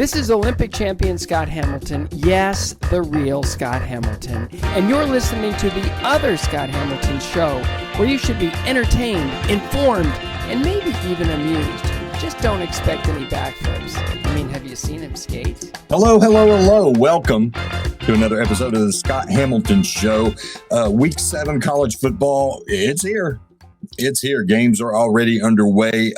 This is Olympic champion Scott Hamilton. Yes, the real Scott Hamilton. And you're listening to the other Scott Hamilton show, where you should be entertained, informed, and maybe even amused. Just don't expect any backflips. I mean, have you seen him skate? Hello. Welcome to another episode of the Scott Hamilton Show. Week 7 college football, it's here. Games are already underway.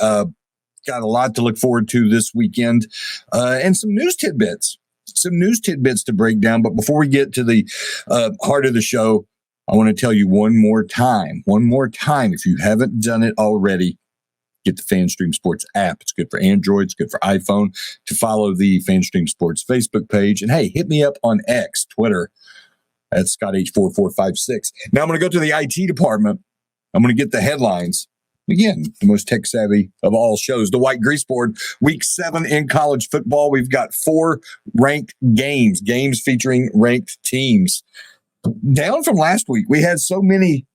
Got a lot to look forward to this weekend, and some news tidbits to break down. But before we get to the heart of the show, I want to tell you one more time, if you haven't done it already, get the FanStream Sports app. It's good for Android. It's good for iPhone. To follow the FanStream Sports Facebook page. And hey, hit me up on X, Twitter, at ScottH4456. Now I'm going to go to the IT department. I'm going to get the headlines. Again, the most tech savvy of all shows, the White Grease Board, week 7 in college football. We've got 4 ranked games featuring ranked teams. Down from last week. We had so many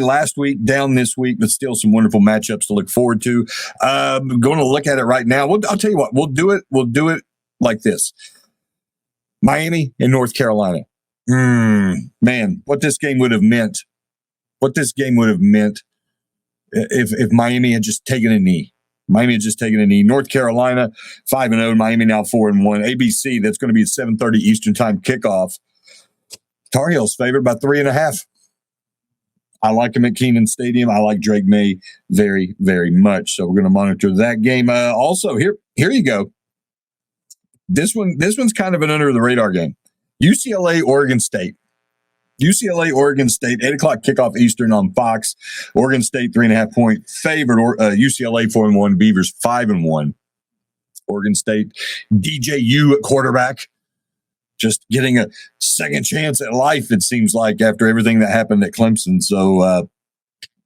last week, down this week, but still some wonderful matchups to look forward to. I'm going to look at it right now. I'll tell you what, we'll do it like this. Miami and North Carolina. Man, what this game would have meant if Miami had just taken a knee. North Carolina 5-0, Miami now 4-1. ABC, that's going to be at 7:30 Eastern Time kickoff. Tar Heels favored by 3.5. I like them at Kenan Stadium. I like Drake May very, very much. So we're going to monitor that game. Also, here you go. This one's kind of an under the radar game. UCLA, Oregon State, 8 o'clock kickoff Eastern on Fox. Oregon State 3.5-point favorite. UCLA 4-1, Beavers 5-1. Oregon State, DJU at quarterback, just getting a second chance at life, it seems like, after everything that happened at Clemson. So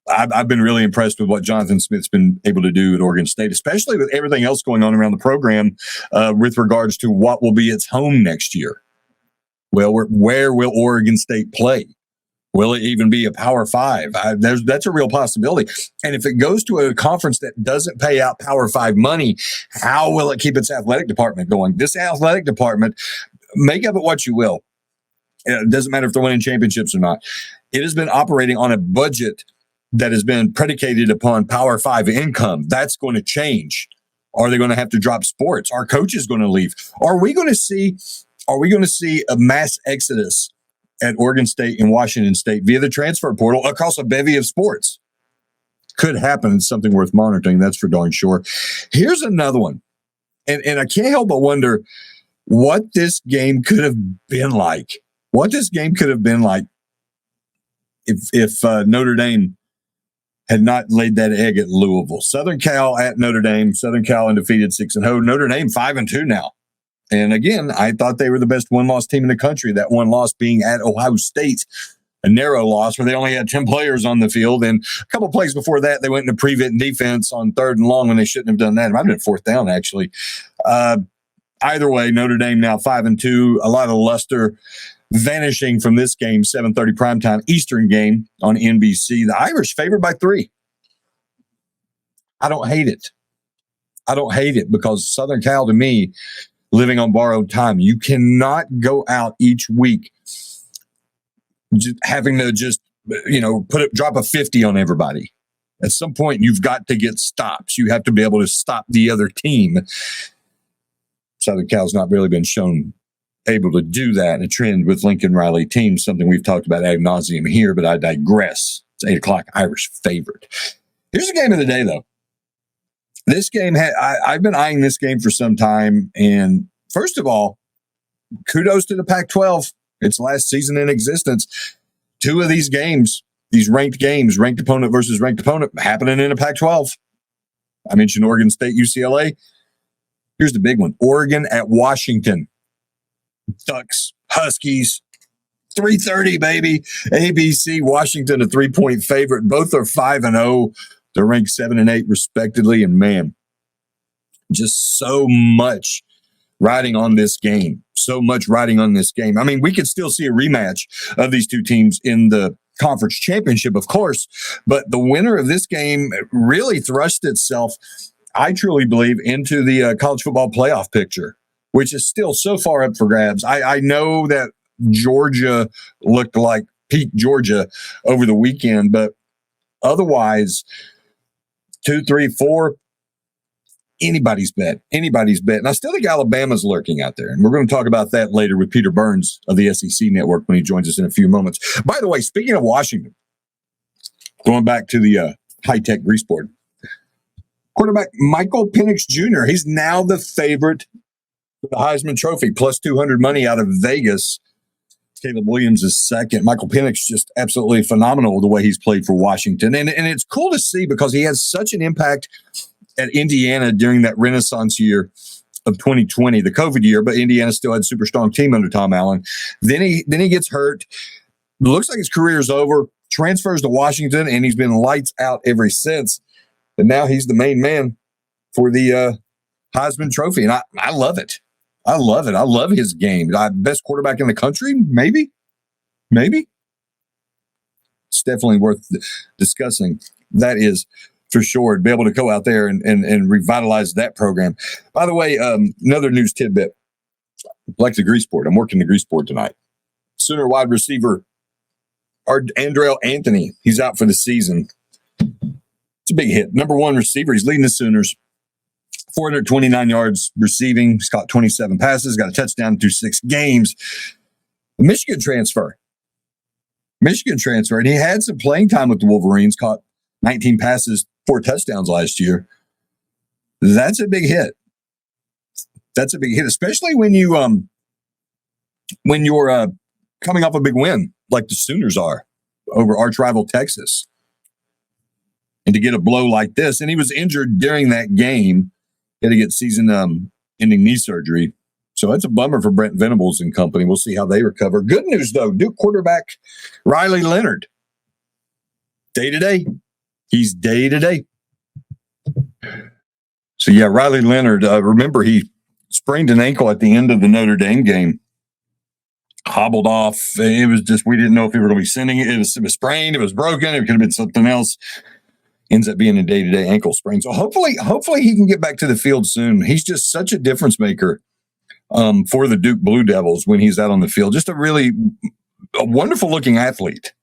I've been really impressed with what Jonathan Smith's been able to do at Oregon State, especially with everything else going on around the program with regards to what will be its home next year. Well, where will Oregon State play? Will it even be a Power 5? That's a real possibility. And if it goes to a conference that doesn't pay out Power 5 money, how will it keep its athletic department going? This athletic department, make of it what you will. It doesn't matter if they're winning championships or not. It has been operating on a budget that has been predicated upon Power 5 income. That's going to change. Are they going to have to drop sports? Are coaches going to leave? Are we going to see a mass exodus at Oregon State and Washington State via the transfer portal across a bevy of sports? Could happen. It's something worth monitoring. That's for darn sure. Here's another one. And I can't help but wonder what this game could have been like. If Notre Dame had not laid that egg at Louisville. Southern Cal at Notre Dame. Southern Cal undefeated 6-0. Notre Dame 5-2 now. And again, I thought they were the best one-loss team in the country. That one loss being at Ohio State, a narrow loss where they only had 10 players on the field. And a couple of plays before that, they went into prevent defense on 3rd and long when they shouldn't have done that. It might have been 4th down, actually. Either way, Notre Dame now 5-2. A lot of luster vanishing from this game, 7:30 primetime Eastern game on NBC. The Irish favored by 3. I don't hate it because Southern Cal, to me, living on borrowed time. You cannot go out each week having to drop a 50 on everybody. At some point, you've got to get stops. You have to be able to stop the other team. Southern Cal's not really been shown able to do that. A trend with Lincoln Riley teams, something we've talked about ad nauseum here, but I digress. It's 8 o'clock, Irish favorite. Here's the game of the day, though. This game, I've been eyeing this game for some time. And first of all, kudos to the Pac-12. Its last season in existence. 2 of these games, these ranked games, ranked opponent versus ranked opponent, happening in the Pac-12. I mentioned Oregon State, UCLA. Here's the big one. Oregon at Washington. Ducks, Huskies, 3:30, baby. ABC, Washington, a 3-point favorite. Both are 5-0. They're ranked 7 and 8 respectively. And man, just so much riding on this game. I mean, we could still see a rematch of these two teams in the conference championship, of course, but the winner of this game really thrust itself I truly believe, into the college football playoff picture, which is still so far up for grabs. I know that Georgia looked like peak Georgia over the weekend, but otherwise, 2, 3, 4, anybody's bet. And I still think Alabama's lurking out there. And we're going to talk about that later with Peter Burns of the SEC Network when he joins us in a few moments. By the way, speaking of Washington, going back to the high-tech grease board, quarterback Michael Penix Jr., he's now the favorite for the Heisman Trophy, plus 200 money out of Vegas. Caleb Williams is second. Michael Penix just absolutely phenomenal the way he's played for Washington. And it's cool to see because he has such an impact at Indiana during that Renaissance year of 2020, the COVID year, but Indiana still had a super strong team under Tom Allen. Then he gets hurt. Looks like his career is over. Transfers to Washington, and he's been lights out ever since. And now he's the main man for the Heisman Trophy, and I love it. I love it. I love his game. Best quarterback in the country, maybe. It's definitely worth discussing. That is for sure, to be able to go out there and revitalize that program. By the way, another news tidbit, like the grease board. I'm working the grease board tonight. Sooner wide receiver Andrell Anthony, he's out for the season. It's a big hit. Number one receiver. He's leading the Sooners. 429 yards receiving. He's caught 27 passes, got a touchdown through 6 games. A Michigan transfer. And he had some playing time with the Wolverines, caught 19 passes, 4 touchdowns last year. That's a big hit. Especially when you're coming off a big win like the Sooners are over arch rival Texas. And to get a blow like this, and he was injured during that game, he had to get season-ending knee surgery. So that's a bummer for Brent Venables and company. We'll see how they recover. Good news, though. Duke quarterback Riley Leonard. Day-to-day. He's day-to-day. So, yeah, Riley Leonard, remember he sprained an ankle at the end of the Notre Dame game. Hobbled off. It was just, we didn't know if he were going to be sending it. It was sprained. It was broken. It could have been something else. Ends up being a day-to-day ankle sprain. So hopefully he can get back to the field soon. He's just such a difference maker for the Duke Blue Devils when he's out on the field. Just a wonderful-looking athlete.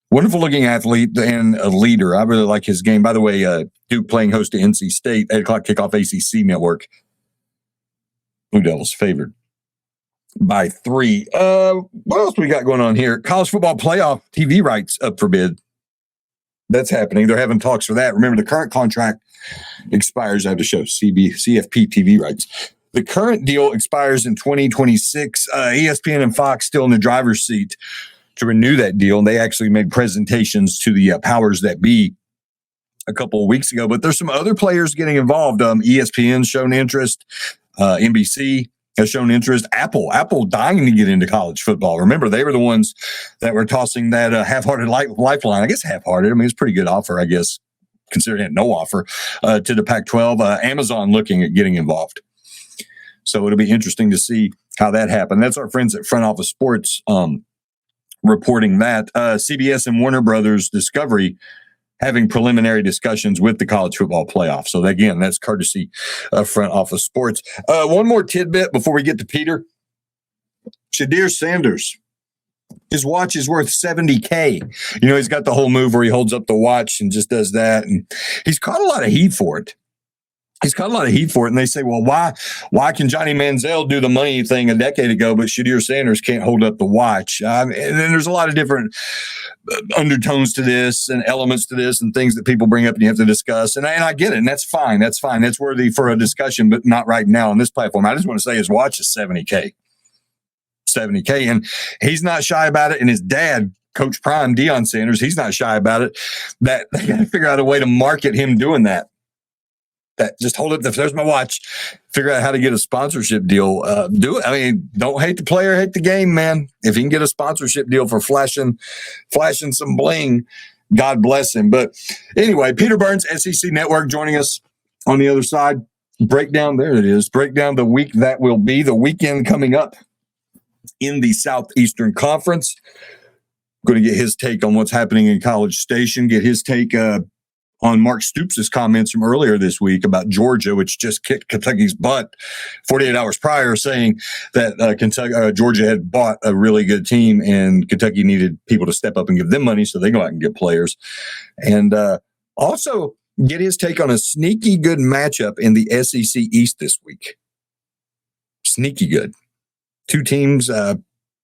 Wonderful-looking athlete and a leader. I really like his game. By the way, Duke playing host to NC State, 8 o'clock kickoff ACC Network. Blue Devils favored by 3. What else we got going on here? College football playoff TV rights up for bid. That's happening. They're having talks for that. Remember, the current contract expires. I have to show CFP TV rights. The current deal expires in 2026. ESPN and Fox still in the driver's seat to renew that deal. And they actually made presentations to the powers that be a couple of weeks ago. But there's some other players getting involved. ESPN's shown interest. NBC has shown interest. Apple dying to get into college football. Remember, they were the ones that were tossing that half-hearted lifeline. I guess half-hearted. I mean, it's a pretty good offer, I guess, considering it had no offer to the Pac-12. Amazon looking at getting involved. So it'll be interesting to see how that happened. That's our friends at Front Office Sports reporting that. CBS and Warner Brothers Discovery having preliminary discussions with the college football playoff. So again, that's courtesy of Front Office Sports. One more tidbit before we get to Peter. Shadir Sanders, his watch is worth $70K. You know, he's got the whole move where he holds up the watch and just does that. And he's caught a lot of heat for it. And they say, well, why can Johnny Manziel do the money thing a decade ago, but Shadir Sanders can't hold up the watch? And then there's a lot of different undertones to this and elements to this and things that people bring up and you have to discuss. And I get it, and that's fine. That's worthy for a discussion, but not right now on this platform. I just want to say his watch is $70K. And he's not shy about it. And his dad, Coach Prime, Deion Sanders, he's not shy about it. That they got to figure out a way to market him doing that. That just hold it. If there's my watch, figure out how to get a sponsorship deal. Do it. I mean, don't hate the player, hate the game, man. If he can get a sponsorship deal for flashing some bling, God bless him. But anyway, Peter Burns, SEC Network, joining us on the other side. Breakdown the week that will be, the weekend coming up in the Southeastern Conference. Going to get his take on what's happening in College Station, get his take on Mark Stoops' comments from earlier this week about Georgia, which just kicked Kentucky's butt 48 hours prior, saying that Georgia had bought a really good team and Kentucky needed people to step up and give them money so they go out and get players. And also get his take on a sneaky good matchup in the SEC East this week. Sneaky good. Two teams,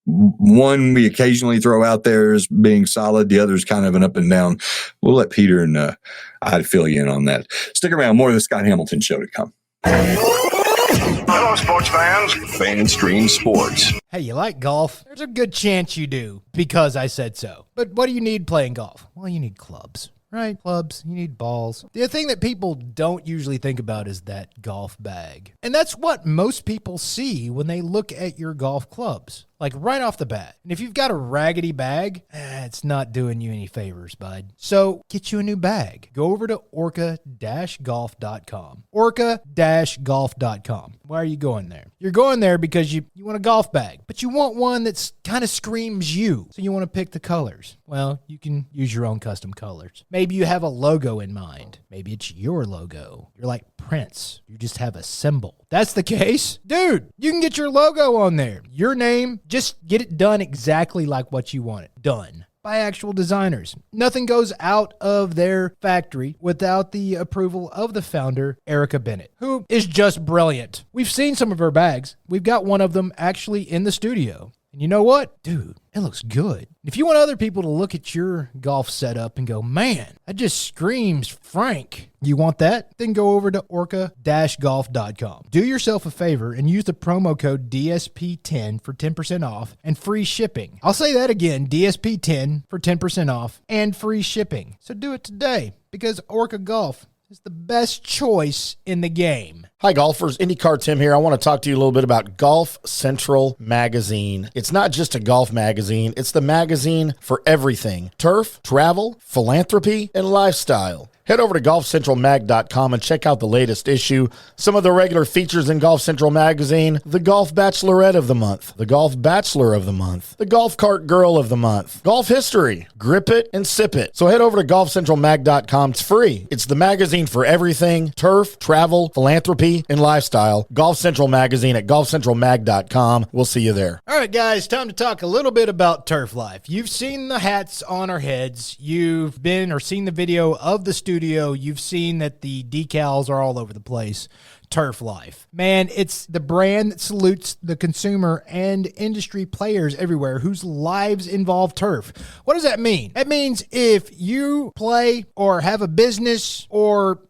one we occasionally throw out there as being solid. The other's kind of an up and down. We'll let Peter and I'd fill you in on that. Stick around. More of the Scott Hamilton Show to come. Hello, sports fans. FanStream Sports. Hey, you like golf? There's a good chance you do, because I said so. But what do you need playing golf? Well, you need clubs. Right? Clubs, you need balls. The thing that people don't usually think about is that golf bag. And that's what most people see when they look at your golf clubs. Like right off the bat. And if you've got a raggedy bag, it's not doing you any favors, bud. So get you a new bag. Go over to orca-golf.com. Orca-golf.com. Why are you going there? You're going there because you want a golf bag, but you want one that's kind of screams you. So you want to pick the colors. Well, you can use your own custom colors. Maybe you have a logo in mind. Maybe it's your logo. You're like Prince. You just have a symbol. That's the case, dude, you can get your logo on there. Your name, just get it done exactly like what you want it done by actual designers. Nothing goes out of their factory without the approval of the founder, Erica Bennett, who is just brilliant. We've seen some of her bags. We've got one of them actually in the studio. And you know what? Dude, it looks good. If you want other people to look at your golf setup and go, man, that just screams Frank. You want that? Then go over to orca-golf.com. Do yourself a favor and use the promo code DSP10 for 10% off and free shipping. I'll say that again, DSP10 for 10% off and free shipping. So do it today, because Orca Golf is the best choice in the game. Hi, golfers. IndyCar Tim here. I want to talk to you a little bit about Golf Central Magazine. It's not just a golf magazine. It's the magazine for everything: turf, travel, philanthropy, and lifestyle. Head over to golfcentralmag.com and check out the latest issue. Some of the regular features in Golf Central Magazine: the Golf Bachelorette of the Month, the Golf Bachelor of the Month, the Golf Cart Girl of the Month, Golf History, Grip It and Sip It. So head over to golfcentralmag.com. It's free. It's the magazine for everything: turf, travel, philanthropy, and lifestyle. Golf Central Magazine at golfcentralmag.com. We'll see you there. All right, guys, time to talk a little bit about Turf Life. You've seen the hats on our heads. You've been or seen the video of the studio. You've seen that the decals are all over the place. Turf Life. Man, it's the brand that salutes the consumer and industry players everywhere whose lives involve turf. What does that mean? That means if you play or have a business or,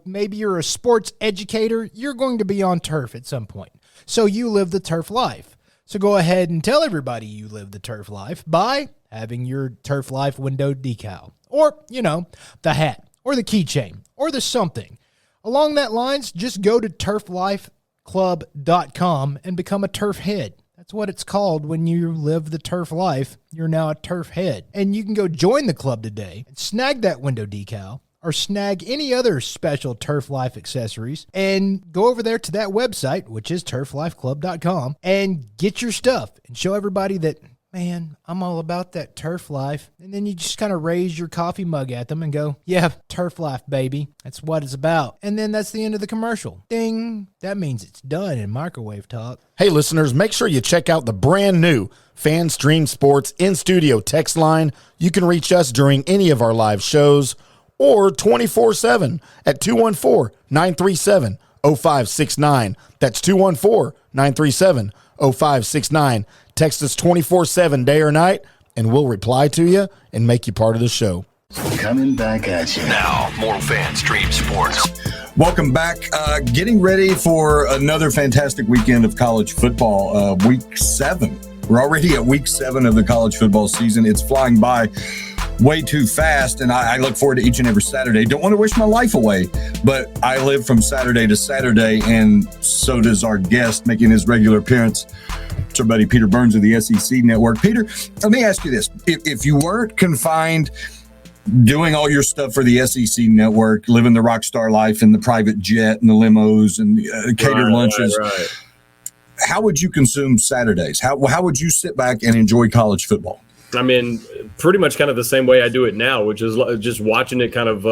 maybe you're a sports educator, you're going to be on turf at some point. So you live the turf life. So go ahead and tell everybody you live the turf life by having your Turf Life window decal or, the hat or the keychain or the something. Along that lines, just go to turflifeclub.com and become a turf head. That's what it's called when you live the turf life. You're now a turf head. And you can go join the club today and snag that window decal or snag any other special Turf Life accessories and go over there to that website, which is turflifeclub.com, and get your stuff and show everybody that, man, I'm all about that turf life. And then you just kind of raise your coffee mug at them and go, yeah, turf life, baby. That's what it's about. And then that's the end of the commercial. Ding. That means it's done in microwave talk. Hey, listeners, make sure you check out the brand new FanStream Sports in-studio text line. You can reach us during any of our live shows or 24/7 at 214-937-0569. That's 214-937-0569. Text us 24/7, day or night, and we'll reply to you and make you part of the show. Coming back at you. Now, more FanStream Sports. Welcome back. Getting ready for another fantastic weekend of college football. Week 7. We're already at week 7 of the college football season. It's flying by way too fast, and I look forward to each and every Saturday. Don't want to wish my life away, but I live from Saturday to Saturday, and so does our guest making his regular appearance. It's our buddy Peter Burns of the SEC Network. Peter, let me ask you this. If you weren't confined doing all your stuff for the SEC Network, living the rock star life in the private jet and the limos and catered lunches, right. How would you consume Saturdays? How would you sit back and enjoy college football? I mean, pretty much kind of the same way I do it now, which is just watching it kind of,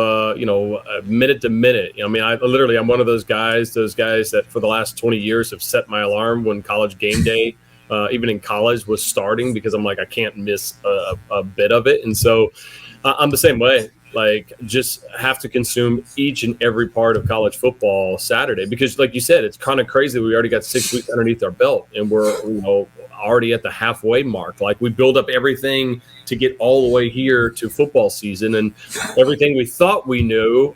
minute to minute. I mean, I'm one of those guys that for the last 20 years have set my alarm when college game day, even in college, was starting, because I'm like, I can't miss a bit of it. And so I'm the same way. Like, just have to consume each and every part of college football Saturday, because like you said, it's kind of crazy. We already got 6 weeks underneath our belt, and we're, already at the halfway mark. Like, we build up everything to get all the way here to football season, and everything we thought we knew,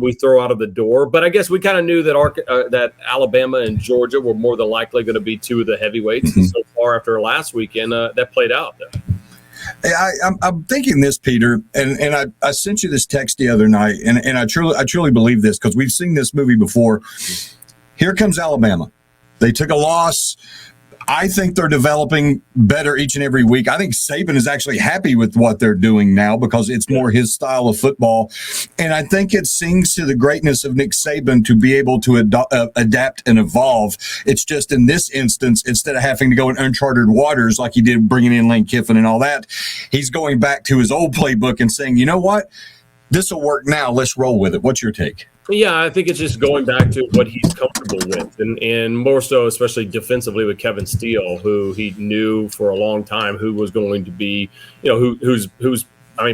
we throw out of the door. But I guess we kind of knew that that Alabama and Georgia were more than likely going to be two of the heavyweights. And so far, after last weekend, that played out. I'm thinking this, Peter, and I sent you this text the other night, and I truly believe this, because we've seen this movie before. Here comes Alabama. They took a loss. I think they're developing better each and every week. I think Saban is actually happy with what they're doing now, because it's more his style of football. And I think it sings to the greatness of Nick Saban to be able to adapt and evolve. It's just in this instance, instead of having to go in uncharted waters like he did bringing in Lane Kiffin and all that, he's going back to his old playbook and saying, you know what? This will work now. Let's roll with it. What's your take? Yeah, I think it's just going back to what he's comfortable with, and more so, especially defensively, with Kevin Steele, who he knew for a long time who was going to be, who's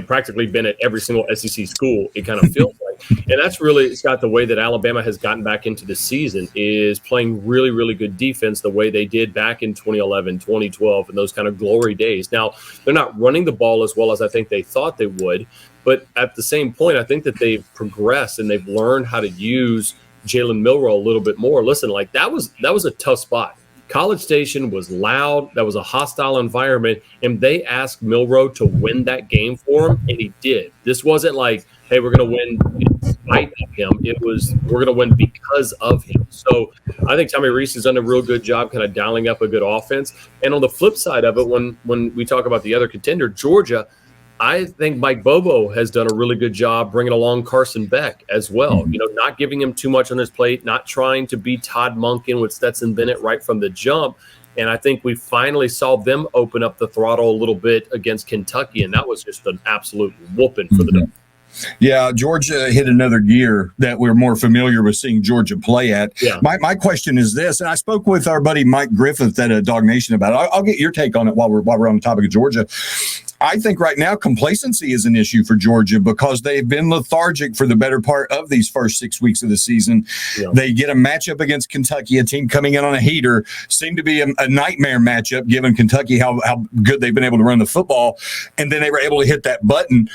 practically been at every single SEC school, it kind of feels like. And that's really, Scott, the way that Alabama has gotten back into the season, is playing really, really good defense the way they did back in 2011, 2012, and those kind of glory days. Now, they're not running the ball as well as I think they thought they would. But at the same point, I think that they've progressed and they've learned how to use Jalen Milroe a little bit more. Listen, like, that was a tough spot. College Station was loud. That was a hostile environment. And they asked Milroe to win that game for him, and he did. This wasn't like, hey, we're going to win in spite of him. It was, we're going to win because of him. So I think Tommy Rees has done a real good job kind of dialing up a good offense. And on the flip side of it, when we talk about the other contender, Georgia, I think Mike Bobo has done a really good job bringing along Carson Beck as well. Not giving him too much on his plate, not trying to be Todd Monken with Stetson Bennett right from the jump. And I think we finally saw them open up the throttle a little bit against Kentucky, and that was just an absolute whooping for the Ducks. Yeah, Georgia hit another gear that we're more familiar with seeing Georgia play at. Yeah. My question is this, and I spoke with our buddy Mike Griffith at Dog Nation about it. I'll get your take on it while we're on the topic of Georgia. I think right now complacency is an issue for Georgia, because they've been lethargic for the better part of these first 6 weeks of the season. Yeah. They get a matchup against Kentucky, a team coming in on a heater, seemed to be a nightmare matchup given Kentucky how good they've been able to run the football, and then they were able to hit that button.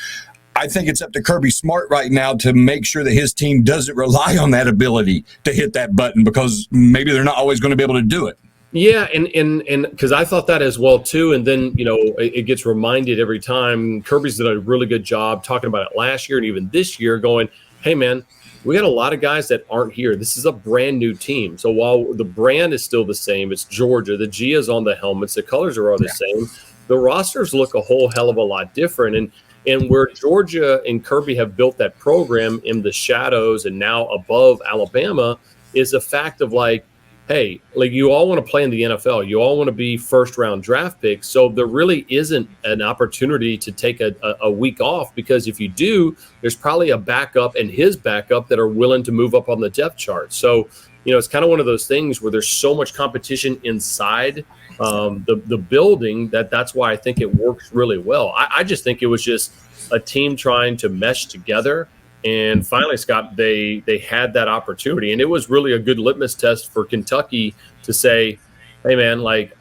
I think it's up to Kirby Smart right now to make sure that his team doesn't rely on that ability to hit that button, because maybe they're not always going to be able to do it. Yeah, and because I thought that as well too, and then it gets reminded every time. Kirby's done a really good job talking about it last year and even this year, going, hey man, we got a lot of guys that aren't here. This is a brand new team. So while the brand is still the same, it's Georgia, the G is on the helmets, the colors are all the same, the rosters look a whole hell of a lot different. And where Georgia and Kirby have built that program in the shadows and now above Alabama is the fact of like, hey, like, you all want to play in the NFL. You all want to be first-round draft picks. So there really isn't an opportunity to take a week off, because if you do, there's probably a backup and his backup that are willing to move up on the depth chart. So, it's kind of one of those things where there's so much competition inside the building that's why I think it works really well. I just think it was just a team trying to mesh together. And finally, Scott, they had that opportunity. And it was really a good litmus test for Kentucky to say, hey, man, like,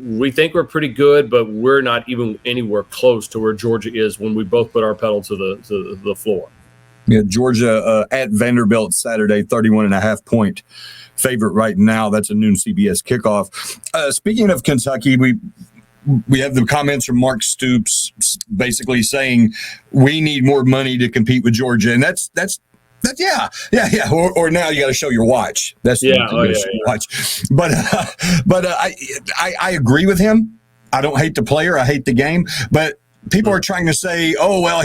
we think we're pretty good, but we're not even anywhere close to where Georgia is when we both put our pedal to the floor. Yeah, Georgia at Vanderbilt Saturday, 31.5-point favorite right now. That's a noon CBS kickoff. Speaking of Kentucky, we have the comments from Mark Stoops basically saying we need more money to compete with Georgia, and that's yeah. Or now you got to show your watch. That's watch. But I agree with him. I don't hate the player. I hate the game. But people are trying to say, oh, well,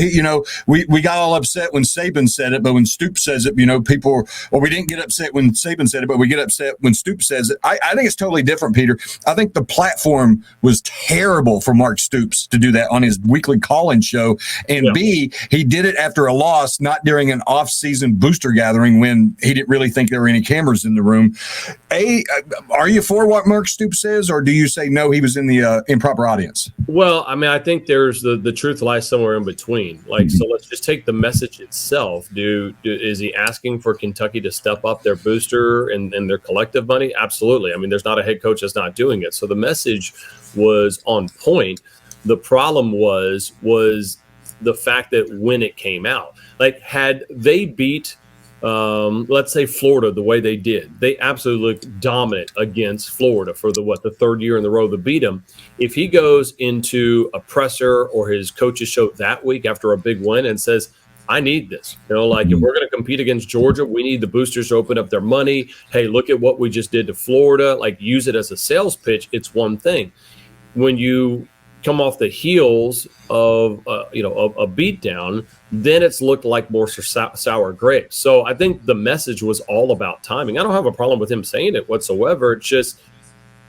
we got all upset when Saban said it, but when Stoops says it, we didn't get upset when Saban said it, but we get upset when Stoops says it. I think it's totally different, Peter. I think the platform was terrible for Mark Stoops to do that on his weekly call-in show. And B, he did it after a loss, not during an off-season booster gathering when he didn't really think there were any cameras in the room. Are you for what Mark Stoops says, or do you say no, he was in the improper audience? Well, I mean, I think there's the truth lies somewhere in between. Like, so let's just take the message itself. Is he asking for Kentucky to step up their booster and their collective money? Absolutely. I mean, there's not a head coach that's not doing it. So the message was on point. The problem was the fact that when it came out, like, had they beat let's say Florida the way they did, they absolutely looked dominant against Florida for the third year in the row to beat them. If he goes into a presser or his coaches show that week after a big win and says, I need this, if we're going to compete against Georgia, we need the boosters to open up their money. Hey, look at what we just did to Florida. Like, use it as a sales pitch. It's one thing. When you come off the heels of a beatdown, then it's looked like more sour grapes. So I think the message was all about timing. I don't have a problem with him saying it whatsoever. It's just,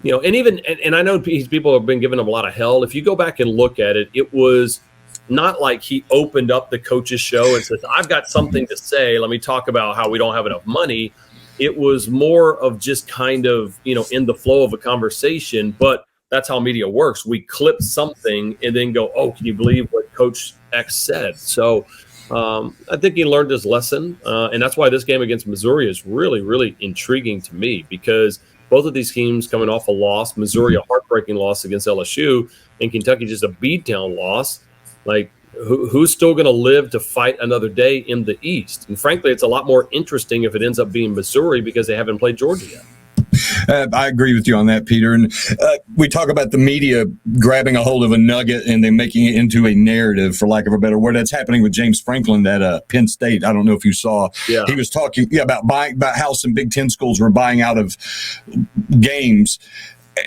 and I know people have been giving him a lot of hell. If you go back and look at it, it was not like he opened up the coach's show and says, I've got something to say. Let me talk about how we don't have enough money. It was more of just kind of, in the flow of a conversation, but that's how media works. We clip something and then go, oh, can you believe what Coach X said? So I think he learned his lesson. And that's why this game against Missouri is really, really intriguing to me, because both of these teams coming off a loss, Missouri a heartbreaking loss against LSU, and Kentucky just a beatdown loss. Like, who's still going to live to fight another day in the East? And frankly, it's a lot more interesting if it ends up being Missouri because they haven't played Georgia yet. I agree with you on that, Peter. And we talk about the media grabbing a hold of a nugget and then making it into a narrative, for lack of a better word. That's happening with James Franklin at Penn State. I don't know if you saw. Yeah. He was talking about how some Big Ten schools were buying out of games.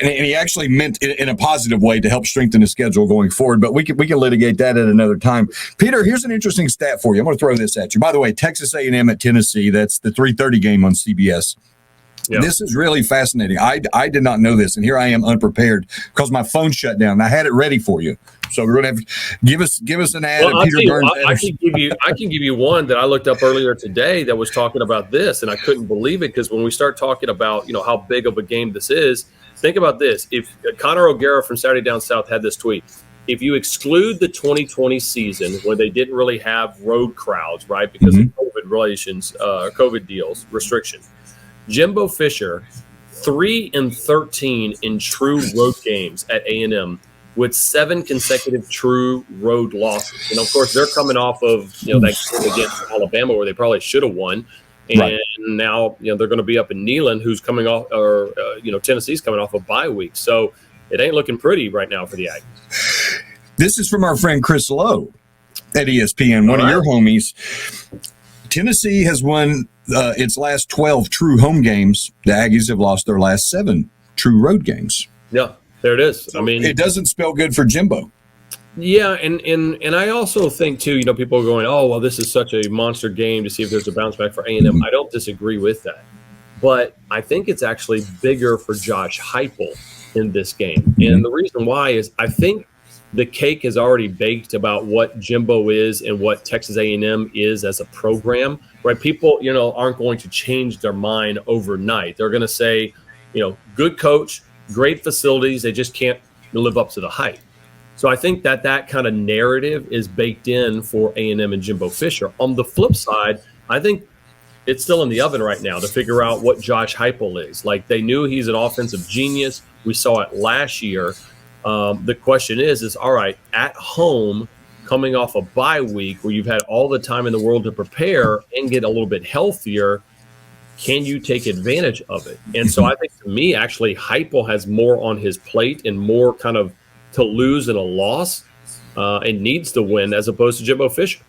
And he actually meant it in a positive way to help strengthen the schedule going forward. But we can litigate that at another time. Peter, here's an interesting stat for you. I'm going to throw this at you. By the way, Texas A&M at Tennessee, that's the 3:30 game on CBS. Yeah. This is really fascinating. I did not know this, and here I am unprepared because my phone shut down. I had it ready for you, so we're going to have give us an ad. Well, Peter Burns. I can give you one that I looked up earlier today that was talking about this, and I couldn't believe it, because when we start talking about how big of a game this is, think about this. If Connor O'Gara from Saturday Down South had this tweet, if you exclude the 2020 season when they didn't really have road crowds, right, because of COVID deals, restrictions. Jimbo Fisher, 3-13 in true road games at A&M, with 7 consecutive true road losses. And of course, they're coming off of that game against Alabama where they probably should have won. And now they're going to be up in Neyland, who's coming off, or Tennessee's coming off a bye week. So it ain't looking pretty right now for the Aggies. This is from our friend Chris Lowe at ESPN, one of your homies. Tennessee has won its last 12 true home games. The Aggies have lost their last 7 true road games. Yeah, there it is. So, I mean, it doesn't spell good for Jimbo. Yeah, and I also think too, people are going, oh, well, this is such a monster game to see if there's a bounce back for A&M. I don't disagree with that, but I think it's actually bigger for Josh Heupel in this game, and the reason why is I think the cake is already baked about what Jimbo is and what Texas A&M is as a program, right? People, aren't going to change their mind overnight. They're going to say, good coach, great facilities, they just can't live up to the hype. So I think that kind of narrative is baked in for A&M and Jimbo Fisher. On the flip side, I think it's still in the oven right now to figure out what Josh Heupel is. Like, they knew he's an offensive genius. We saw it last year. The question is all right, at home, coming off a bye week where you've had all the time in the world to prepare and get a little bit healthier, can you take advantage of it? And so I think, to me, actually, Heupel has more on his plate and more kind of to lose in a loss and needs to win as opposed to Jimbo Fisher.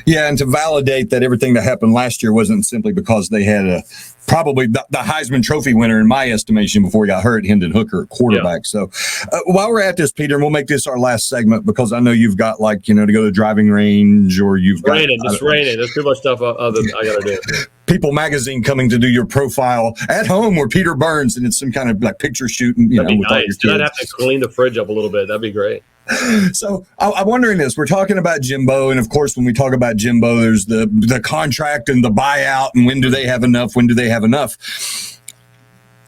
Yeah, and to validate that everything that happened last year wasn't simply because they had probably the Heisman Trophy winner in my estimation before he got hurt, Hendon Hooker at quarterback. So while we're at this, Peter, and we'll make this our last segment because I know you've got to go to the driving range or you've got raining. It's raining. There's too much stuff other I got to do. People Magazine coming to do your profile at home or Peter Burns, and it's some kind of like picture shooting. That'd be nice. I'd have to clean the fridge up a little bit. That'd be great. So I'm wondering this. We're talking about Jimbo, and of course, when we talk about Jimbo, there's the contract and the buyout, and when do they have enough? When do they have enough?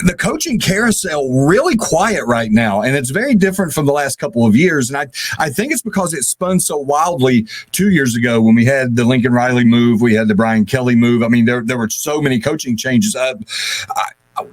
The coaching carousel really quiet right now, and it's very different from the last couple of years. And I think it's because it spun so wildly 2 years ago when we had the Lincoln Riley move, we had the Brian Kelly move. I mean, there were so many coaching changes.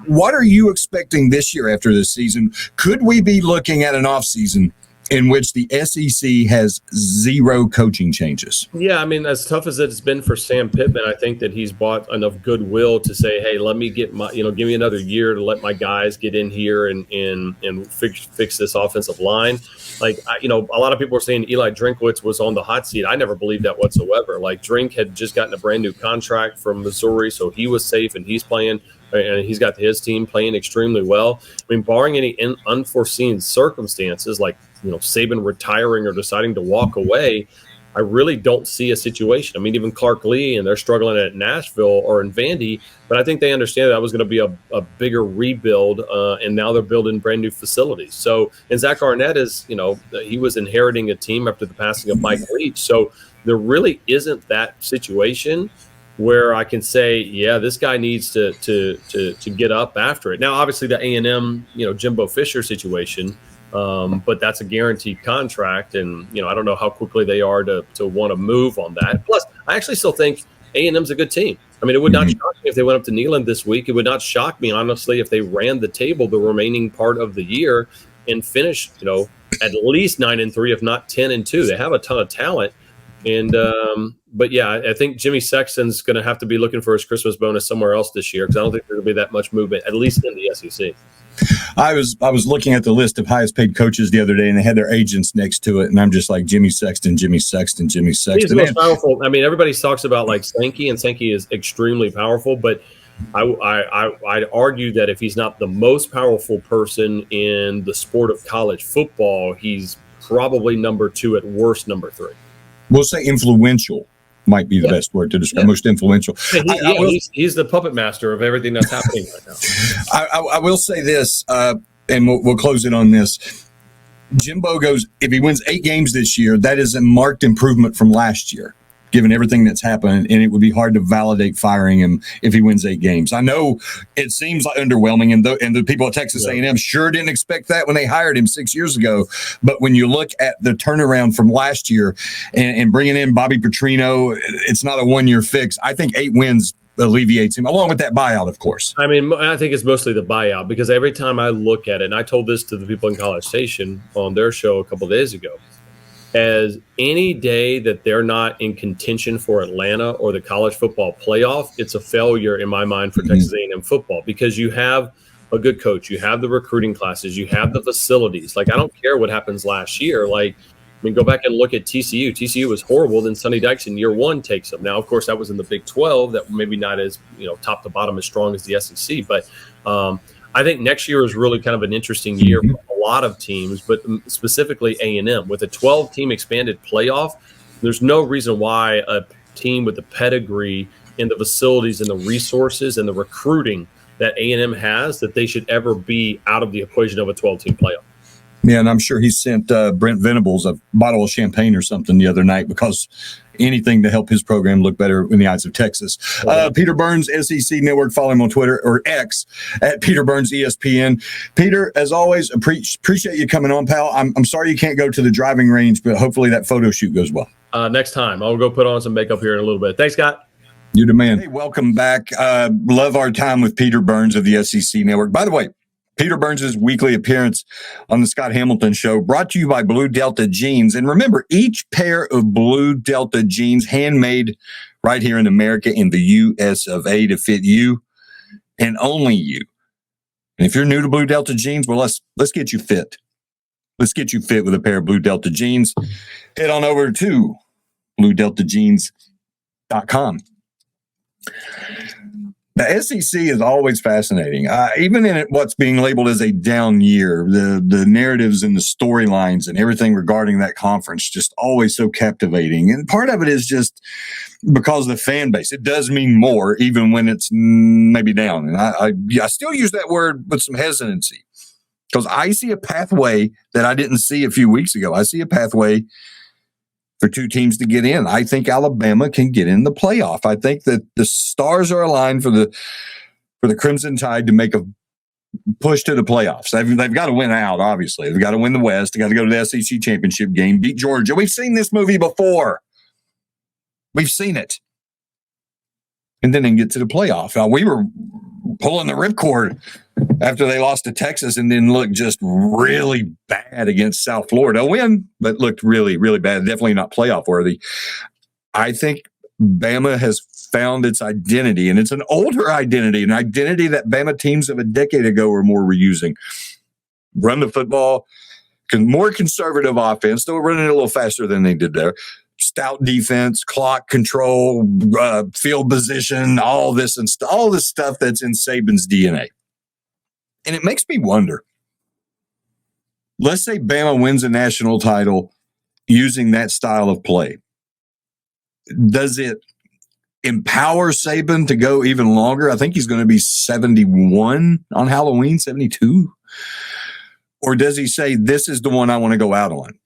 What are you expecting this year after this season? Could we be looking at an offseason in which the SEC has zero coaching changes? Yeah, I mean, as tough as it's been for Sam Pittman, I think that he's bought enough goodwill to say, hey, let me get give me another year to let my guys get in here and fix this offensive line. Like, a lot of people are saying Eli Drinkwitz was on the hot seat. I never believed that whatsoever. Like, Drink had just gotten a brand new contract from Missouri, so he was safe and he's playing. And he's got his team playing extremely well. I mean, barring any unforeseen circumstances like, Saban retiring or deciding to walk away, I really don't see a situation. I mean, even Clark Lee, and they're struggling at Nashville or in Vandy, but I think they understand that was going to be a bigger rebuild, and now they're building brand new facilities. So, and Zach Arnett is, he was inheriting a team after the passing of Mike Leach. So there really isn't that situation where I can say, yeah, this guy needs to get up after it. Now, obviously, the A&M, Jimbo Fisher situation, but that's a guaranteed contract, and I don't know how quickly they are to want to move on that. Plus, I actually still think A&M's a good team. I mean, it would not shock me if they went up to Neyland this week. It would not shock me, honestly, if they ran the table the remaining part of the year and finished, at least 9-3, if not 10-2. They have a ton of talent. And but yeah, I think Jimmy Sexton's going to have to be looking for his Christmas bonus somewhere else this year because I don't think there's going to be that much movement, at least in the SEC. I was looking at the list of highest paid coaches the other day, and they had their agents next to it, and I'm just like Jimmy Sexton. He's the most powerful. I mean, everybody talks about like Sankey, and Sankey is extremely powerful, but I'd argue that if he's not the most powerful person in the sport of college football, he's probably number 2, at worst number 3. We'll say influential might be the best word to describe. Most influential. He's the puppet master of everything that's happening right now. I will say this, and we'll close it on this. Jimbo goes, if he wins 8 games this year, that is a marked improvement from last year, given everything that's happened, and it would be hard to validate firing him if he wins 8 games. I know it seems like underwhelming, and the people at Texas A&M sure didn't expect that when they hired him 6 years ago. But when you look at the turnaround from last year and bringing in Bobby Petrino, it's not a one-year fix. I think 8 wins alleviates him, along with that buyout, of course. I mean, I think it's mostly the buyout because every time I look at it, and I told this to the people in College Station on their show a couple of days ago, as any day that they're not in contention for Atlanta or the college football playoff, it's a failure in my mind for Texas A&M football because you have a good coach, you have the recruiting classes, you have the facilities. Like, I don't care what happens last year. Like, I mean, go back and look at TCU. TCU was horrible. Then Sonny Dykes in year 1 takes them. Now, of course, that was in the Big 12. That maybe not as, top to bottom as strong as the SEC. But I think next year is really kind of an interesting year for a lot of teams, but specifically A&M. With a 12-team expanded playoff, there's no reason why a team with the pedigree and the facilities and the resources and the recruiting that A&M has, that they should ever be out of the equation of a 12-team playoff. Yeah, and I'm sure he sent Brent Venables a bottle of champagne or something the other night because anything to help his program look better in the eyes of Texas. Peter Burns, SEC Network. Follow him on Twitter or X at Peter Burns ESPN. Peter, as always, appreciate you coming on, pal. I'm sorry you can't go to the driving range, but hopefully that photo shoot goes well. Next time. I'll go put on some makeup here in a little bit. Thanks, Scott. You're the man. Hey, welcome back. Love our time with Peter Burns of the SEC Network. By the way, Peter Burns' weekly appearance on the Scott Hamilton Show, brought to you by Blue Delta Jeans. And remember, each pair of Blue Delta jeans handmade right here in America in the U.S. of A. to fit you and only you. And if you're new to Blue Delta Jeans, well, let's get you fit. Let's get you fit with a pair of Blue Delta Jeans. Head on over to BlueDeltaJeans.com. The SEC is always fascinating, even in what's being labeled as a down year. The narratives and the storylines and everything regarding that conference just always so captivating. And part of it is just because of the fan base. It does mean more, even when it's maybe down. And I still use that word with some hesitancy because I see a pathway that I didn't see a few weeks ago. I see a pathway for two teams to get in. I think Alabama can get in the playoff. I think that the stars are aligned for the Crimson Tide to make a push to the playoffs. They've got to win out, obviously. They've got to win the West. They've got to go to the SEC championship game, beat Georgia. We've seen this movie before. We've seen it. And then they get to the playoff. Now, we were pulling the ripcord after they lost to Texas and then looked just really bad against South Florida. A win, but looked really, really bad. Definitely not playoff worthy. I think Bama has found its identity, and it's an older identity, an identity that Bama teams of a decade ago or more were using. Run the football, more conservative offense, still running it a little faster than they did there. Stout defense, clock control, field position, all this stuff that's in Saban's DNA. And it makes me wonder, let's say Bama wins a national title using that style of play. Does it empower Saban to go even longer? I think he's going to be 71 on Halloween, 72. Or does he say, this is the one I want to go out on,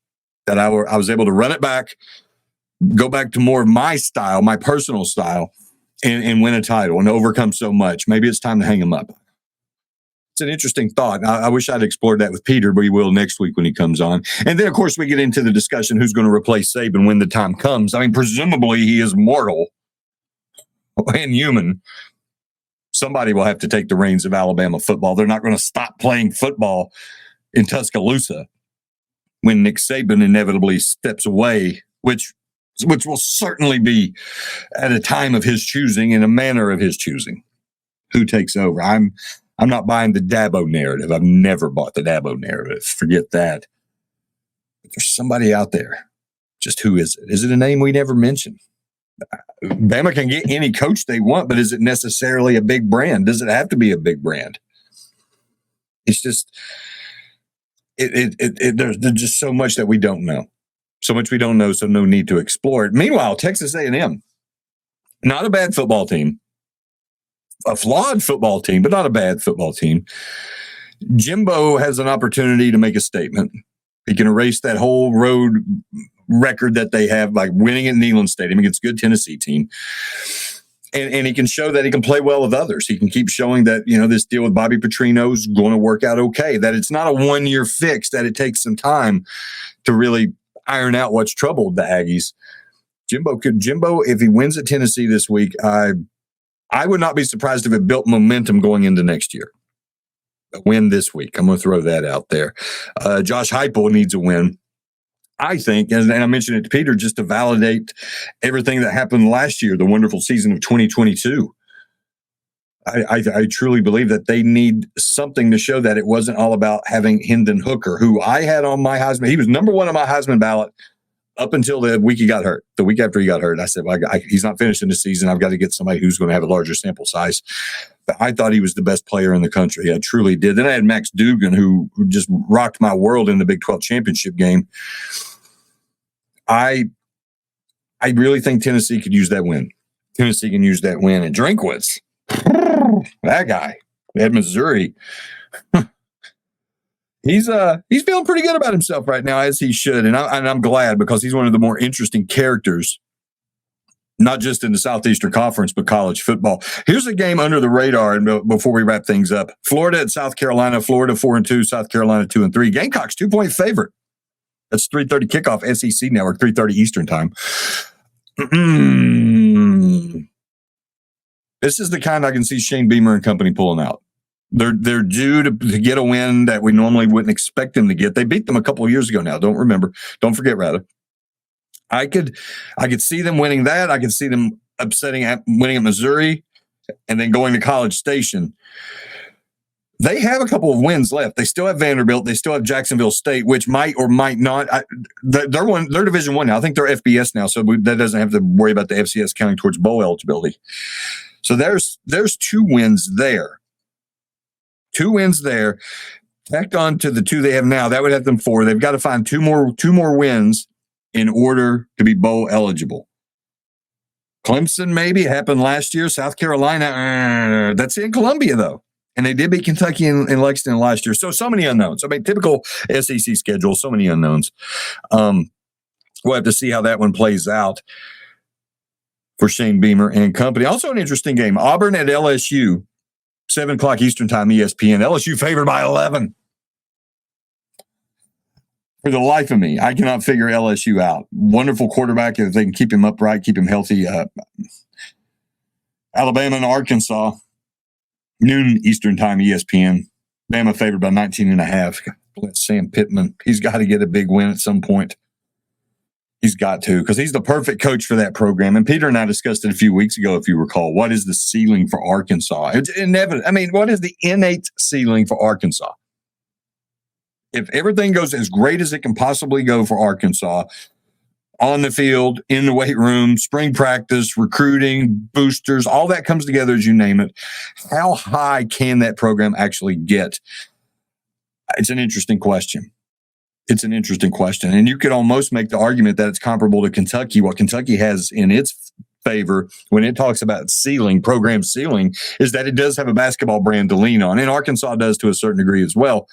that I was able to run it back, go back to more of my style, my personal style, and win a title and overcome so much? Maybe it's time to hang him up. It's an interesting thought. I wish I'd explored that with Peter, but he will next week when he comes on. And then, of course, we get into the discussion who's going to replace Saban when the time comes. I mean, presumably he is mortal and human. Somebody will have to take the reins of Alabama football. They're not going to stop playing football in Tuscaloosa when Nick Saban inevitably steps away, which will certainly be at a time of his choosing, in a manner of his choosing. Who takes over? I'm not buying the Dabo narrative. I've never bought the Dabo narrative. Forget that. But there's somebody out there. Just who is it? Is it a name we never mentioned? Bama can get any coach they want, but is it necessarily a big brand? Does it have to be a big brand? It's just there's just so much that we don't know. So much we don't know, so no need to explore it. Meanwhile, Texas A&M, not a bad football team. A flawed football team, but not a bad football team. Jimbo has an opportunity to make a statement. He can erase that whole road record that they have by winning at Neyland Stadium against a good Tennessee team. And he can show that he can play well with others. He can keep showing that, this deal with Bobby Petrino is going to work out okay, that it's not a one-year fix, that it takes some time to really iron out what's troubled the Aggies. Jimbo, if he wins at Tennessee this week, I would not be surprised if it built momentum going into next year. A win this week. I'm going to throw that out there. Josh Heupel needs a win, I think, and I mentioned it to Peter, just to validate everything that happened last year, the wonderful season of 2022. I truly believe that they need something to show that it wasn't all about having Hendon Hooker, who I had on my Heisman. He was number one on my Heisman ballot up until the week he got hurt. The week after he got hurt, I said, well, he's not finishing the season. I've got to get somebody who's going to have a larger sample size. But I thought he was the best player in the country. I truly did. Then I had Max Dugan, who just rocked my world in the Big 12 championship game. I really think Tennessee could use that win. Tennessee can use that win. And Drinkwitz, that guy at Missouri, he's feeling pretty good about himself right now, as he should. And I'm glad, because he's one of the more interesting characters, not just in the Southeastern Conference, but college football. Here's a game under the radar, and before we wrap things up. Florida at South Carolina. Florida 4-2, South Carolina 2-3. Gamecocks 2-point favorite. That's 3:30 kickoff, SEC Network, 3:30 Eastern time. This is the kind I can see Shane Beamer and company pulling out. They're due to get a win that we normally wouldn't expect them to get. They beat them a couple of years ago now. Don't forget, rather. I could see them winning that. I could see them winning at Missouri and then going to College Station. They have a couple of wins left. They still have Vanderbilt. They still have Jacksonville State, which might or might not. They're Division I now. I think they're FBS now, so that doesn't have to worry about the FCS counting towards bowl eligibility. So there's 2 wins there. 2 wins there. Tacked on to the 2 they have now, that would have them 4. They've got to find 2 more wins in order to be bowl eligible. Clemson maybe happened last year. South Carolina, that's in Columbia though. And they did beat Kentucky in Lexington last year. So many unknowns. I mean, typical SEC schedule, so many unknowns. We'll have to see how that one plays out for Shane Beamer and company. Also an interesting game. Auburn at LSU, 7 o'clock Eastern time, ESPN. LSU favored by 11. For the life of me, I cannot figure LSU out. Wonderful quarterback if they can keep him upright, keep him healthy. Alabama and Arkansas, noon Eastern time, ESPN. Bama favored by 19.5. Sam Pittman, he's got to get a big win at some point. He's got to, because he's the perfect coach for that program. And Peter and I discussed it a few weeks ago, if you recall. What is the ceiling for Arkansas? It's inevitable. I mean, what is the innate ceiling for Arkansas? If everything goes as great as it can possibly go for Arkansas, on the field, in the weight room, spring practice, recruiting, boosters, all that comes together as you name it, how high can that program actually get? It's an interesting question. It's an interesting question. And you could almost make the argument that it's comparable to Kentucky. What Kentucky has in its favor when it talks about ceiling, program ceiling, is that it does have a basketball brand to lean on. And Arkansas does to a certain degree as well.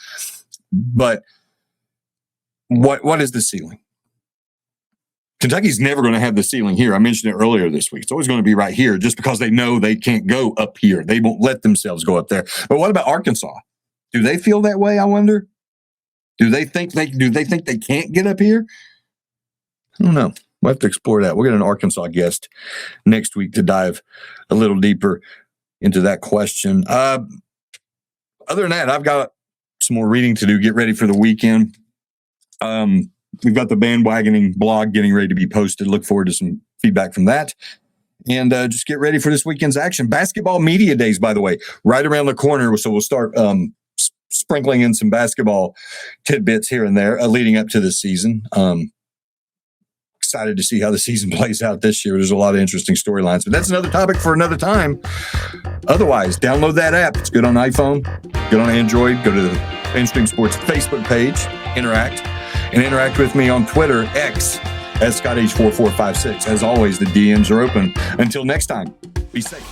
But what is the ceiling? Kentucky's never going to have the ceiling here. I mentioned it earlier this week. It's always going to be right here just because they know they can't go up here. They won't let themselves go up there. But what about Arkansas? Do they feel that way, I wonder? Do they think they can't get up here? I don't know. We'll have to explore that. We'll get an Arkansas guest next week to dive a little deeper into that question. Other than that, I've got some more reading to do. Get ready for the weekend. We've got the bandwagoning blog getting ready to be posted. Look forward to some feedback from that. And just get ready for this weekend's action. Basketball Media Days, by the way, right around the corner. So we'll start sprinkling in some basketball tidbits here and there leading up to the season. Excited to see how the season plays out this year. There's a lot of interesting storylines, but that's another topic for another time. Otherwise, download that app. It's good on iPhone, good on Android. Go to the Mainstream Sports Facebook page, interact with me on Twitter, X, at ScottH4456. As always, the DMs are open. Until next time, be safe.